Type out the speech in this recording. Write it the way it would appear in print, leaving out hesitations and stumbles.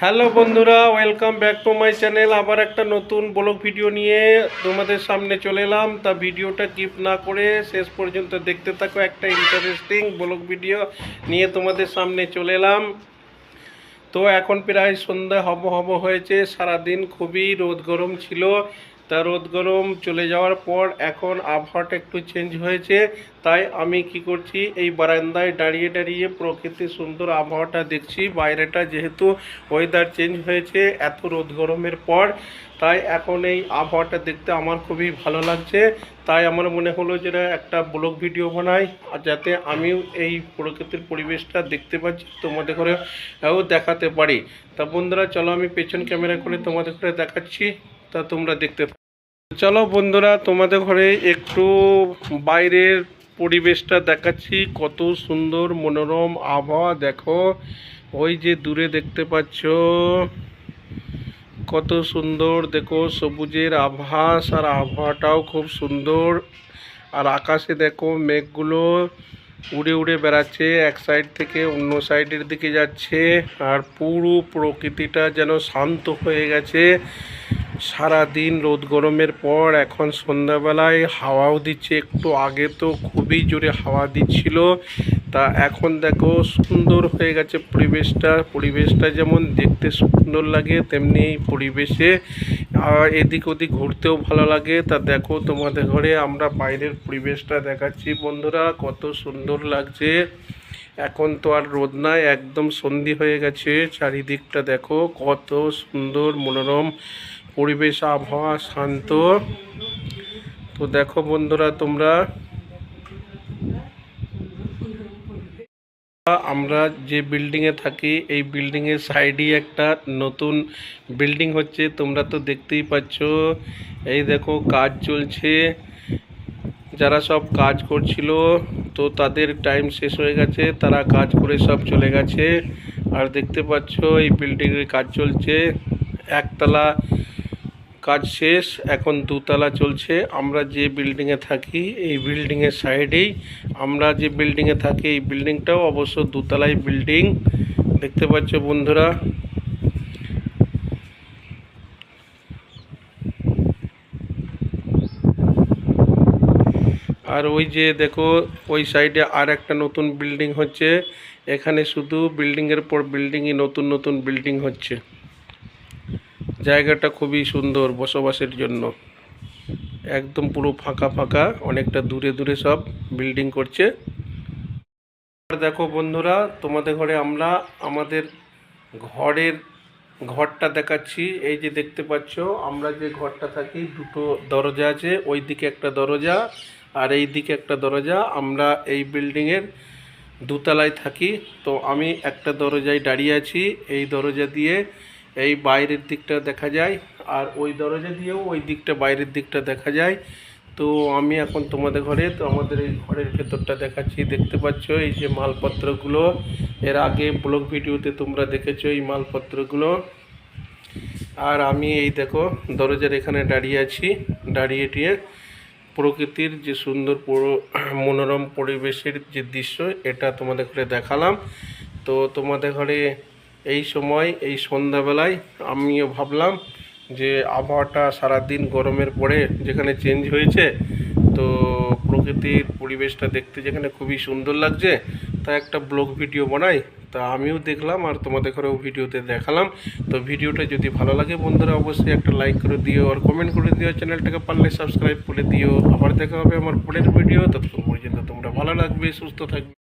Hello বন্ধুরা, welcome back to my channel. আবার একটা নতুন ব্লগ ভিডিও নিয়ে তোমাদের সামনে চলে এলাম। তা ভিডিওটা কিপ না করে শেষ পর্যন্ত দেখতে থাকো। একটা ইন্টারেস্টিং ব্লগ ভিডিও নিয়ে তোমাদের সামনে চলে এলাম। তো এখন প্রায় সন্ধ্যা হব হয়েছে। সারাদিন খুবই রোদ গরম ছিল। তা রোদ গরম চলে যাওয়ার পর এখন আবহাওয়াটা একটু চেঞ্জ হয়েছে। তাই আমি কি করছি, এই বারান্দায় দাঁড়িয়ে দাঁড়িয়ে প্রকৃতির সুন্দর আবহাওয়াটা দেখছি। বাইরেটা যেহেতু ওয়েদার চেঞ্জ হয়েছে এত রোদ গরমের পর, তাই এখন এই আবহাওয়াটা দেখতে আমার খুবই ভালো লাগছে। তাই আমার মনে হলো যে একটা ব্লগ ভিডিও বানাই, আর যাতে আমিও এই প্রকৃতির পরিবেশটা দেখতে পাচ্ছি, তোমাদের ঘরেও দেখাতে পারি। তা বন্ধুরা চলো, আমি পেছন ক্যামেরা করে তোমাদের ঘরে দেখাচ্ছি, তা তোমরা দেখতে থাকো। চলো বন্ধুরা, তোমাদের ঘরে একটু বাইরের পরিবেশটা দেখাচ্ছি। কত সুন্দর মনোরম আবহাওয়া দেখো। ওই যে দূরে দেখতে পাচ্ছ কত সুন্দর, দেখো সবুজের আভাস, আর আবহাওয়াটাও খুব সুন্দর। আর আকাশে দেখো মেঘগুলো উড়ে উড়ে বেড়াচ্ছে, এক সাইড থেকে অন্য সাইডের দিকে যাচ্ছে। আর পুরো প্রকৃতিটা যেন শান্ত হয়ে গেছে। সারা দিন রোদ গরমের পর এখন সন্ধ্যাবেলায় হাওয়াও দিচ্ছে। একটু আগে তো খুবই জোরে হাওয়া দিচ্ছিল। তা এখন দেখো সুন্দর হয়ে গেছে পরিবেশটা যেমন দেখতে সুন্দর লাগে, তেমনি পরিবেশে এদিক ওদিক ঘুরতেও ভালো লাগে। তা দেখো তোমাদের ঘরে আমরা বাইরের পরিবেশটা দেখাচ্ছি বন্ধুরা, কত সুন্দর লাগছে। এখন তো আর রোদ নাই, একদম সন্ধি হয়ে গেছে। চারিদিকটা দেখো কত সুন্দর মনোরম পরিবেশ, আবহাওয়া শান্ত। তো দেখো বন্ধুরা, তোমরা আমরা যে বিল্ডিংয়ে থাকি, এই বিল্ডিংয়ের সাইডেই একটা নতুন বিল্ডিং হচ্ছে, তোমরা তো দেখতেই পাচ্ছ। এই দেখো কাজ চলছে। যারা সব কাজ করছিল, তো তাদের টাইম শেষ হয়ে গেছে, তারা কাজ করে সব চলে গেছে। আর দেখতে পাচ্ছ এই বিল্ডিংয়ের কাজ চলছে। একতলা কাজ শেষ, এখন দুতলা চলছে। আমরা যে বিল্ডিংয়ে থাকি, এই বিল্ডিংয়ের সাইডেই আমরা যে বিল্ডিংয়ে থাকি, এই বিল্ডিংটাও অবশ্য দুতলাই বিল্ডিং, দেখতে পাচ্ছ বন্ধুরা। আর ওই যে দেখো ওই সাইডে আর একটা নতুন বিল্ডিং হচ্ছে। এখানে শুধু বিল্ডিংয়ের পর বিল্ডিংই, নতুন নতুন বিল্ডিং হচ্ছে। জায়গাটা খুবই সুন্দর বসবাসের জন্য, একদম পুরো ফাঁকা ফাঁকা, অনেকটা দূরে দূরে সব বিল্ডিং করছে। আর দেখো বন্ধুরা, তোমাদের ঘরে আমরা আমাদের ঘরটা দেখাচ্ছি। এই যে দেখতে পাচ্ছ, আমরা যে ঘরটা থাকি, দুটো দরজা আছে। ওই দিকে একটা দরজা আর এই দিকে একটা দরজা। আমরা এই বিল্ডিংয়ের দুতলায় থাকি। তো আমি একটা দরজায় দাঁড়িয়ে আছি। এই দরজা দিয়ে এই বাইরের দিকটা দেখা যায়, আর ওই দরজা দিয়েও ওই দিকটা, বাইরের দিকটা দেখা যায়। তো আমি এখন তোমাদের ঘরে, তো আমাদের এই ঘরের ভেতরটা দেখাচ্ছি। দেখতে পাচ্ছ এই যে মালপত্রগুলো, এর আগে ব্লগ ভিডিওতে তোমরা দেখেছো এই মালপত্রগুলো। আর আমি এই দেখো দরজার এখানে দাঁড়িয়ে আছি, দাঁড়িয়ে টিয়ে প্রকৃতির যে সুন্দর মনোরম পরিবেশের যে দৃশ্য, এটা তোমাদের ঘরে দেখালাম। তো তোমাদের ঘরে এই সময়, এই সন্ধ্যাবেলায় আমিও ভাবলাম যে আবহাওয়াটা সারাদিন গরমের পরে যেখানে চেঞ্জ হয়েছে, তো প্রকৃতির পরিবেশটা দেখতে যেখানে খুবই সুন্দর লাগছে, তা একটা ব্লগ ভিডিও বানাই। তা আমিও দেখলাম আর তোমাদের ঘরেও ভিডিওতে দেখালাম। তো ভিডিওটা যদি ভালো লাগে বন্ধুরা, অবশ্যই একটা লাইক করে দিও আর কমেন্ট করে দিও। চ্যানেলটাকে পারলে সাবস্ক্রাইব করে দিও। আবার দেখা হবে আমার পরের ভিডিও। ততক্ষণ পর্যন্ত তোমরা ভালো লাগবে, সুস্থ থাকবে।